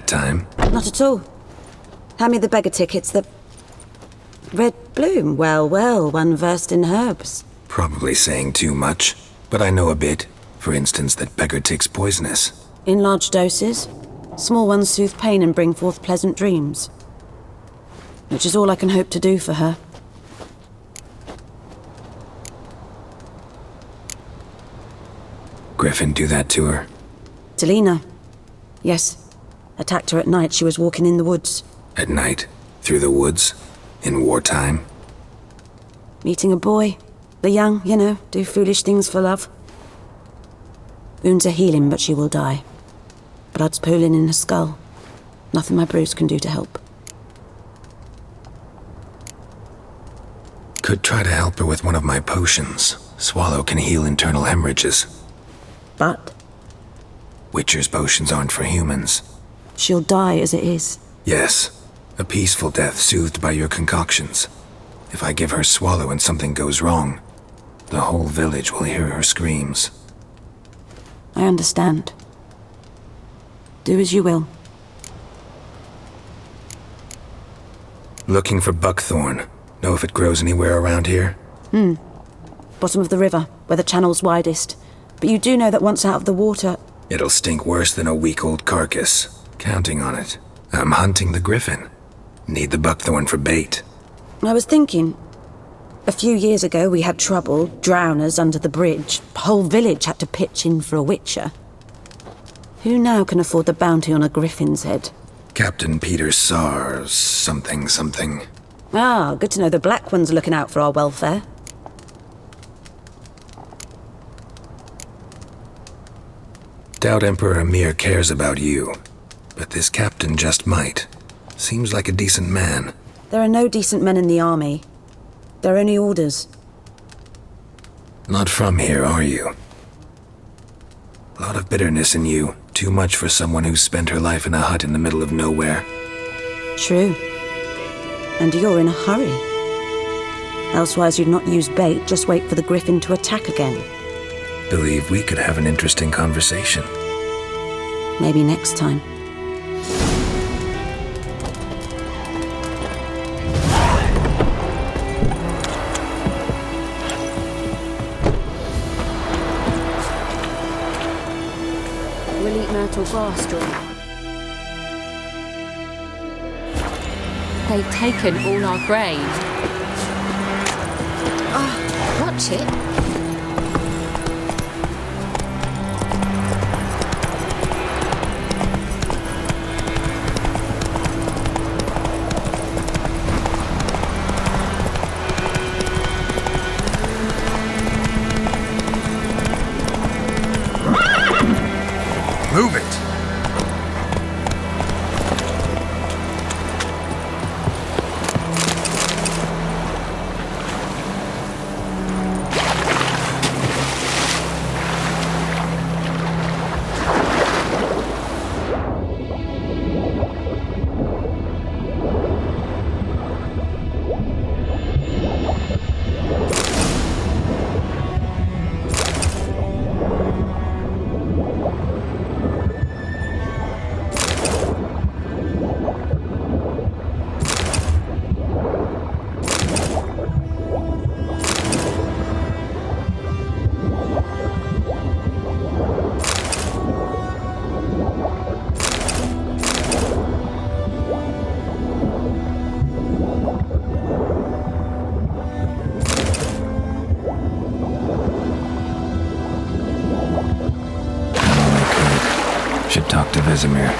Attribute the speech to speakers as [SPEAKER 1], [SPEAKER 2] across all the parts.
[SPEAKER 1] time.
[SPEAKER 2] Not at all. Hand me the beggar tickets, the... Red bloom. Well, well, one versed in herbs.
[SPEAKER 1] Probably saying too much, but I know a bit. For instance, that beggar tick's poisonous.
[SPEAKER 2] In large doses. Small ones soothe pain and bring forth pleasant dreams. Which is all I can hope to do for her.
[SPEAKER 1] Griffin do that to her?
[SPEAKER 2] Delina. Yes. Attacked her at night. She was walking in the woods.
[SPEAKER 1] At night? Through the woods? In wartime?
[SPEAKER 2] Meeting a boy. The young, you know, do foolish things for love. Wounds are healing, but she will die. Blood's pooling in her skull. Nothing my bruise can do to help.
[SPEAKER 1] Could try to help her with one of my potions. Swallow can heal internal hemorrhages.
[SPEAKER 2] But?
[SPEAKER 1] Witcher's potions aren't for humans.
[SPEAKER 2] She'll die as it is.
[SPEAKER 1] Yes. A peaceful death soothed by your concoctions. If I give her Swallow and something goes wrong, the whole village will hear her screams.
[SPEAKER 2] I understand. Do as you will.
[SPEAKER 1] Looking for buckthorn. Know if it grows anywhere around here?
[SPEAKER 2] Bottom of the river, where the channel's widest. But you do know that once out of the water...
[SPEAKER 1] It'll stink worse than a week-old carcass. Counting on it. I'm hunting the griffin. Need the buckthorn for bait.
[SPEAKER 2] I was thinking... A few years ago we had trouble, drowners under the bridge. The whole village had to pitch in for a witcher. Who now can afford the bounty on a griffin's head?
[SPEAKER 1] Captain Peter Sars, something.
[SPEAKER 2] Ah, good to know the Black One's looking out for our welfare.
[SPEAKER 1] Doubt Emperor Emir cares about you, but this captain just might. Seems like a decent man.
[SPEAKER 2] There are no decent men in the army. There are only orders.
[SPEAKER 1] Not from here, are you? A lot of bitterness in you. Too much for someone who's spent her life in a hut in the middle of nowhere.
[SPEAKER 2] True. And you're in a hurry. Elsewise you'd not use bait, just wait for the griffin to attack again.
[SPEAKER 1] Believe we could have an interesting conversation.
[SPEAKER 2] Maybe next time. We'll eat myrtle grass, Jordan.
[SPEAKER 3] They've taken all our grain. Oh, watch it.
[SPEAKER 1] Move it! Should talk to Vesemir.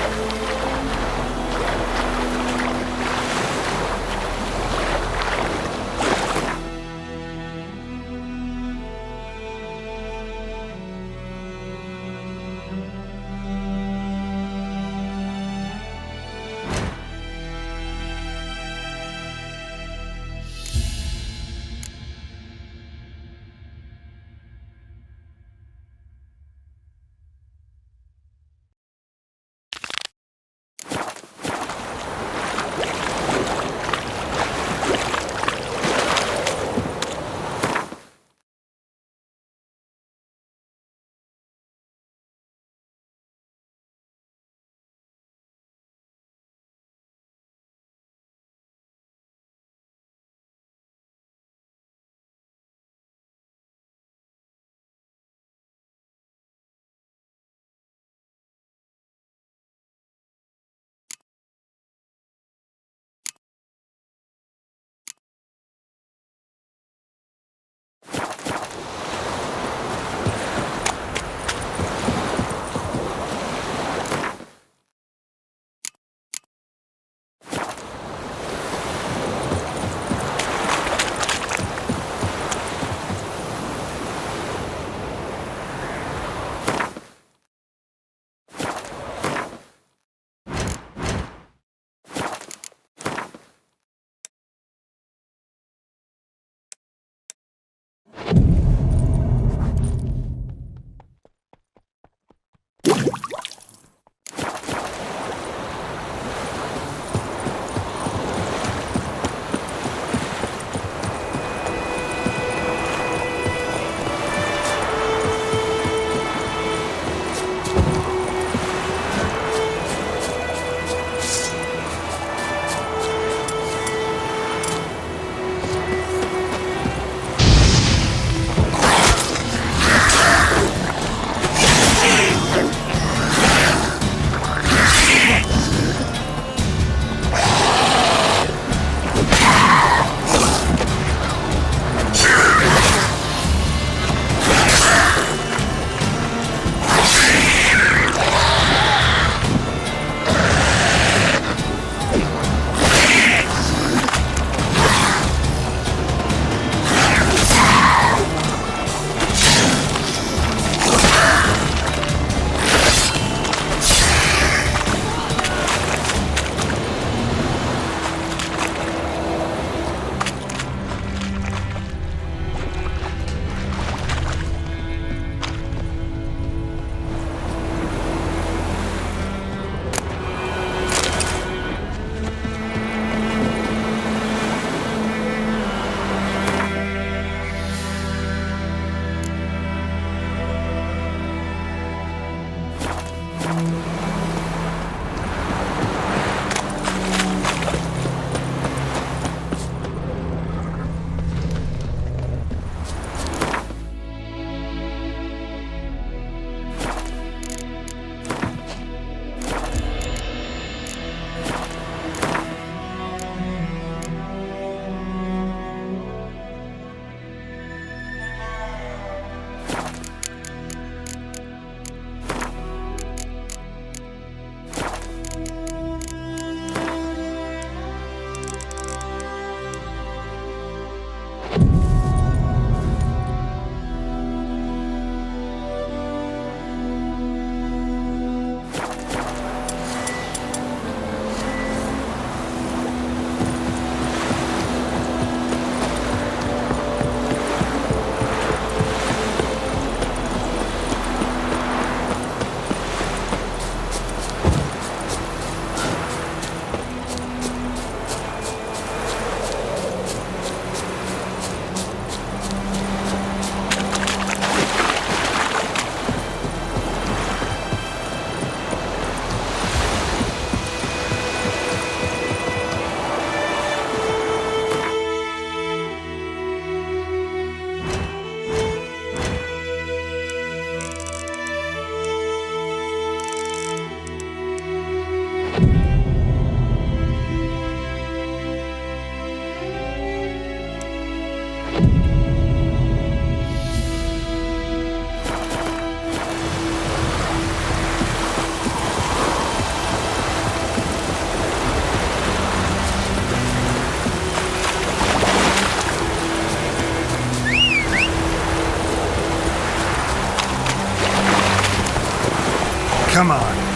[SPEAKER 1] Come on.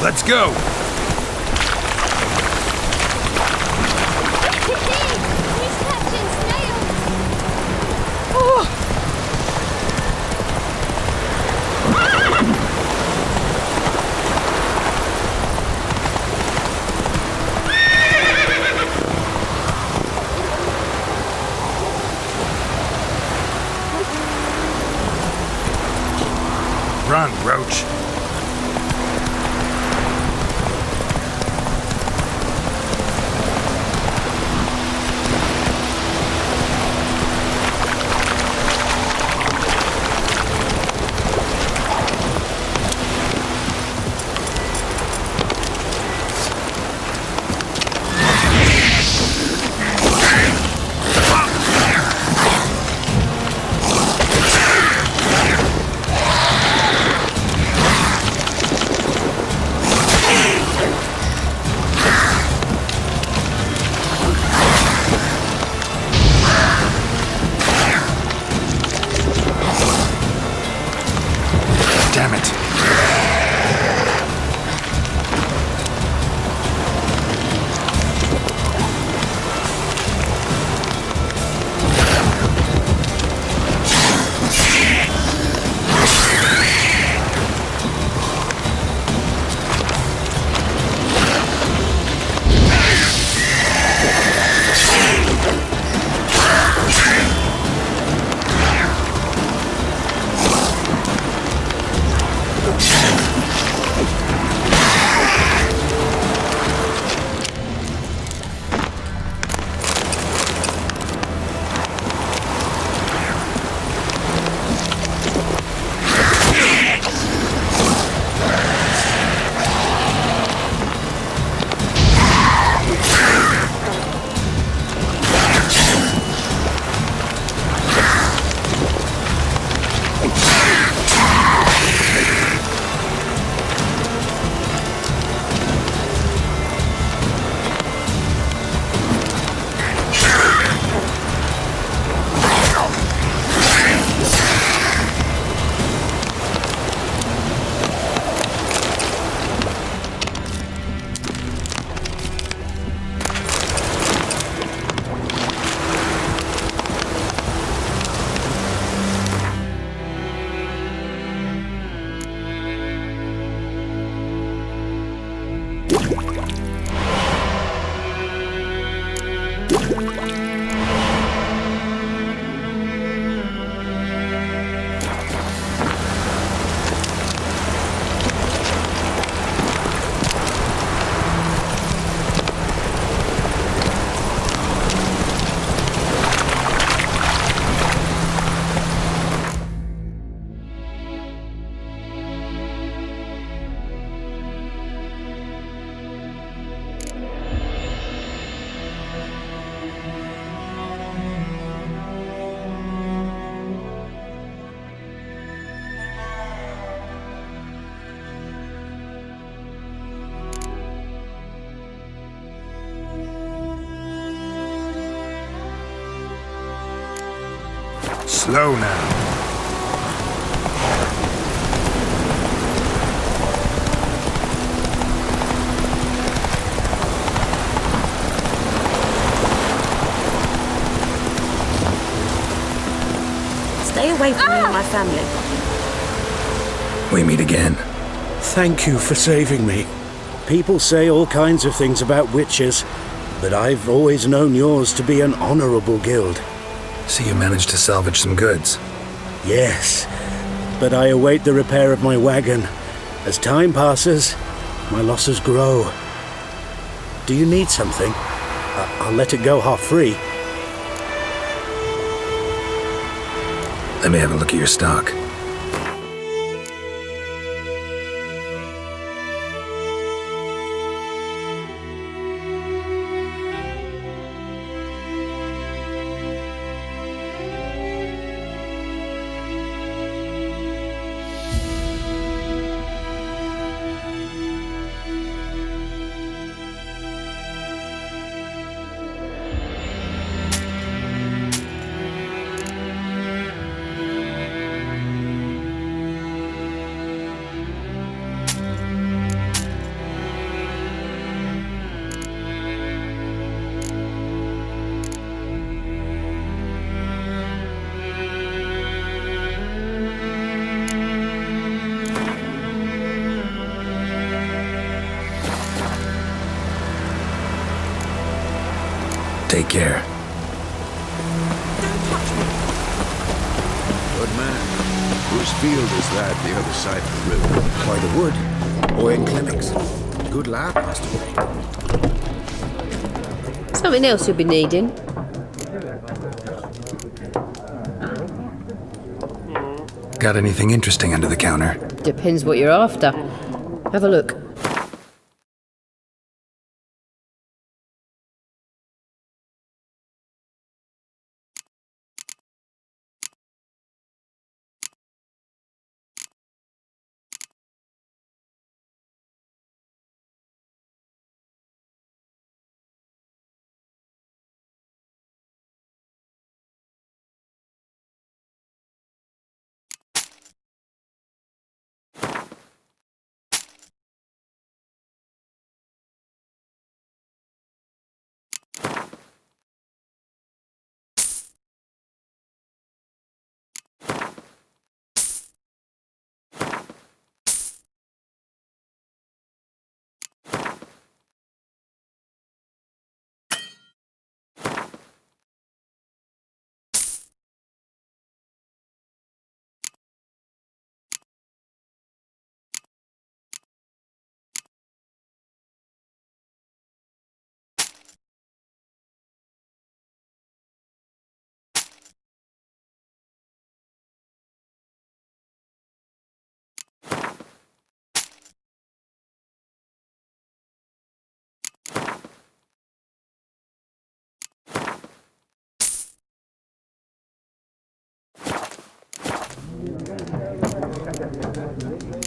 [SPEAKER 1] Let's go!
[SPEAKER 3] He's catching snails!
[SPEAKER 1] Run, Roach. Damn it. Slow now.
[SPEAKER 2] Stay away from me and my family.
[SPEAKER 1] We meet again.
[SPEAKER 4] Thank you for saving me. People say all kinds of things about witches, but I've always known yours to be an honorable guild.
[SPEAKER 1] So you managed to salvage some goods.
[SPEAKER 4] Yes, but I await the repair of my wagon. As time passes, my losses grow. Do you need something? I'll let it go half free.
[SPEAKER 1] Let me have a look at your stock. Take care.
[SPEAKER 5] Good man. Whose field is that the other side of the river?
[SPEAKER 6] By the wood, or in clinics. Good lad, must have been.
[SPEAKER 7] Something else you'll be needing.
[SPEAKER 1] Got anything interesting under the counter?
[SPEAKER 7] Depends what you're after. Have a look.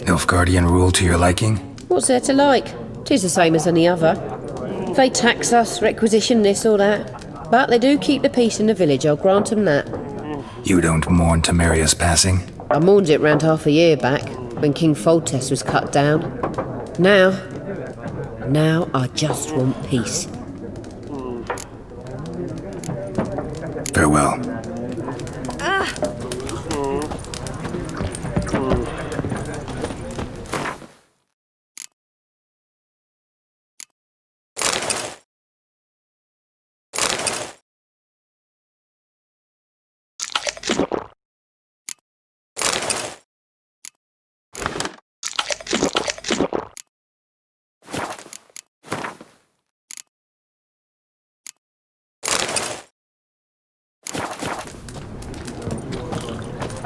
[SPEAKER 1] Nilfgaardian rule to your liking?
[SPEAKER 7] What's there to like? 'Tis the same as any other. They tax us, requisition this or that. But they do keep the peace in the village, I'll grant 'em that.
[SPEAKER 1] You don't mourn Temeria's passing?
[SPEAKER 7] I mourned it round half a year back, when King Foltest was cut down. Now I just want peace.
[SPEAKER 1] Farewell.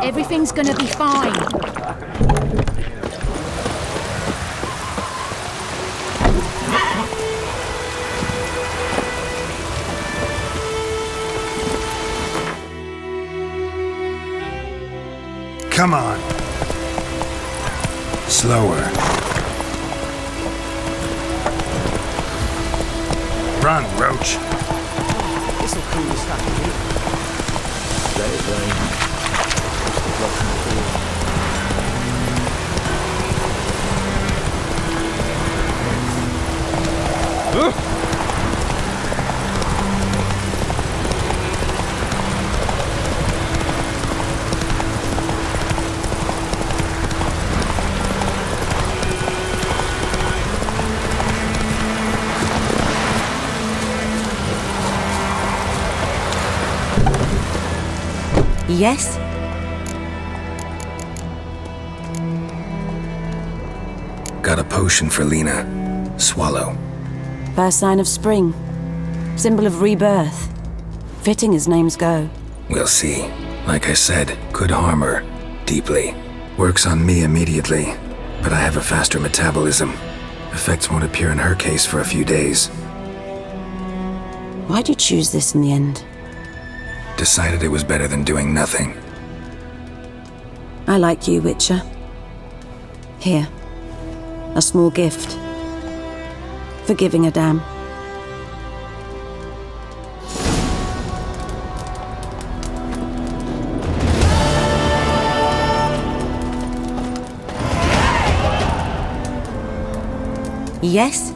[SPEAKER 3] Everything's gonna be fine.
[SPEAKER 1] Come on. Slower. Run, Roach.
[SPEAKER 6] This'll cool the stuff a bit. Let it rain.
[SPEAKER 2] Yes?
[SPEAKER 1] Got a potion for Lena. Swallow.
[SPEAKER 2] First sign of spring. Symbol of rebirth. Fitting as names go.
[SPEAKER 1] We'll see. Like I said, could harm her. Deeply. Works on me immediately, but I have a faster metabolism. Effects won't appear in her case for a few days.
[SPEAKER 2] Why'd you choose this in the end?
[SPEAKER 1] Decided it was better than doing nothing.
[SPEAKER 2] I like you, Witcher. Here. A small gift. For giving a damn. Yes?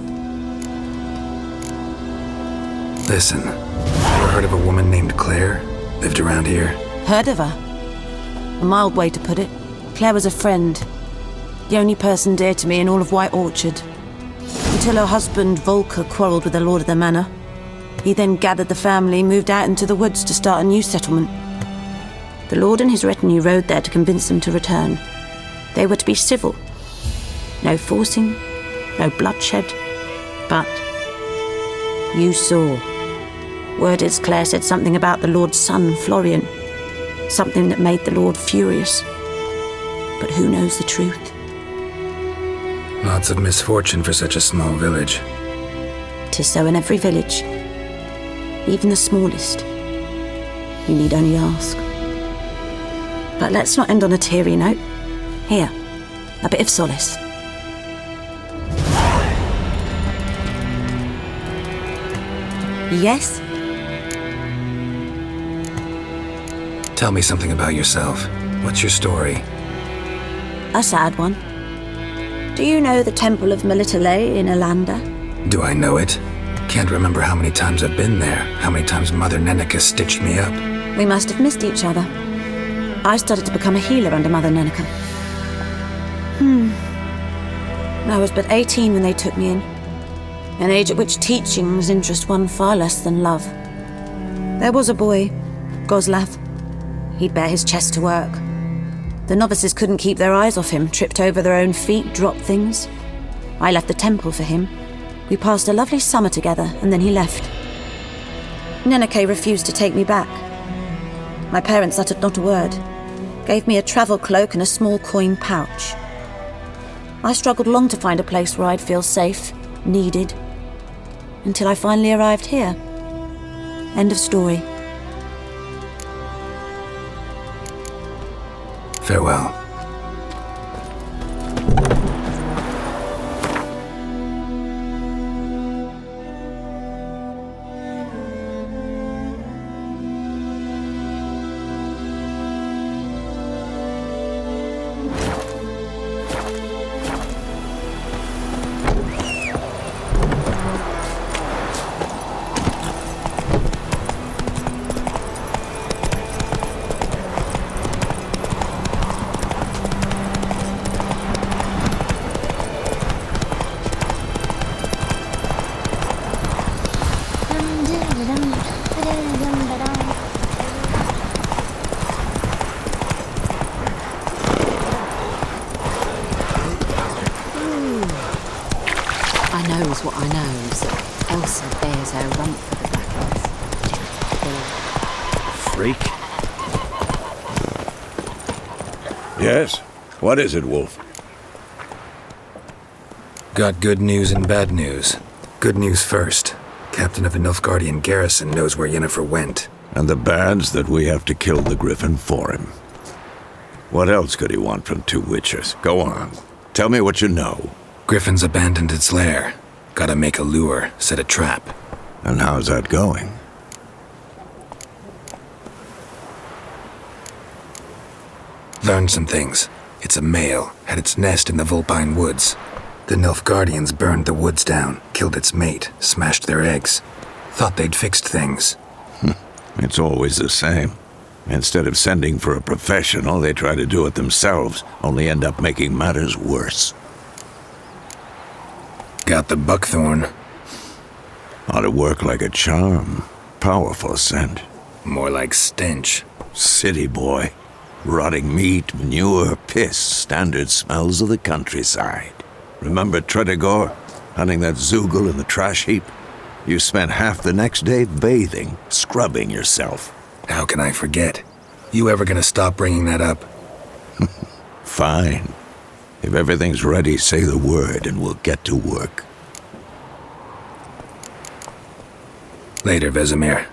[SPEAKER 1] Listen, ever heard of a woman named Claire? Lived around here?
[SPEAKER 2] Heard of her? A mild way to put it. Claire was a friend. The only person dear to me in all of White Orchard. Until her husband, Volker, quarreled with the lord of the manor. He then gathered the family, moved out into the woods to start a new settlement. The lord and his retinue rode there to convince them to return. They were to be civil. No forcing, no bloodshed. But you saw. Word is Claire said something about the lord's son, Florian. Something that made the lord furious. But who knows the truth?
[SPEAKER 1] Lots of misfortune for such a small village.
[SPEAKER 2] 'Tis so in every village. Even the smallest. You need only ask. But let's not end on a teary note. Here, a bit of solace. Yes?
[SPEAKER 1] Tell me something about yourself. What's your story?
[SPEAKER 2] A sad one. Do you know the Temple of Melitele in Alanda?
[SPEAKER 1] Do I know it? Can't remember how many times I've been there, how many times Mother Neneka stitched me up.
[SPEAKER 2] We must have missed each other. I started to become a healer under Mother Neneka. I was but 18 when they took me in. An age at which teachings interest one far less than love. There was a boy, Goslav. He'd bare his chest to work. The novices couldn't keep their eyes off him, tripped over their own feet, dropped things. I left the temple for him. We passed a lovely summer together, and then he left. Neneke refused to take me back. My parents uttered not a word, gave me a travel cloak and a small coin pouch. I struggled long to find a place where I'd feel safe, needed, until I finally arrived here. End of story.
[SPEAKER 1] Farewell.
[SPEAKER 8] I knows what I knows. Elsa bears her rump for the Blackheads.
[SPEAKER 4] Freak.
[SPEAKER 5] Yes? What is it, Wolf?
[SPEAKER 1] Got good news and bad news. Good news first. Captain of the Nilfgaardian garrison knows where Yennefer went.
[SPEAKER 5] And the bad's that we have to kill the Griffin for him. What else could he want from two witchers? Go on. Tell me what you know.
[SPEAKER 1] Griffin's abandoned its lair. Gotta make a lure, set a trap.
[SPEAKER 5] And how's that going?
[SPEAKER 1] Learned some things. It's a male, had its nest in the Vulpine Woods. The Nilfgaardians burned the woods down, killed its mate, smashed their eggs. Thought they'd fixed things.
[SPEAKER 5] It's always the same. Instead of sending for a professional, they try to do it themselves, only end up making matters worse.
[SPEAKER 1] Got the buckthorn.
[SPEAKER 5] Ought to work like a charm. Powerful scent.
[SPEAKER 1] More like stench.
[SPEAKER 5] City boy. Rotting meat, manure, piss, standard smells of the countryside. Remember Tredegor? Hunting that Zoogle in the trash heap? You spent half the next day bathing, scrubbing yourself.
[SPEAKER 1] How can I forget? You ever gonna stop bringing that up?
[SPEAKER 5] Fine. If everything's ready, say the word and we'll get to work.
[SPEAKER 1] Later, Vesemir.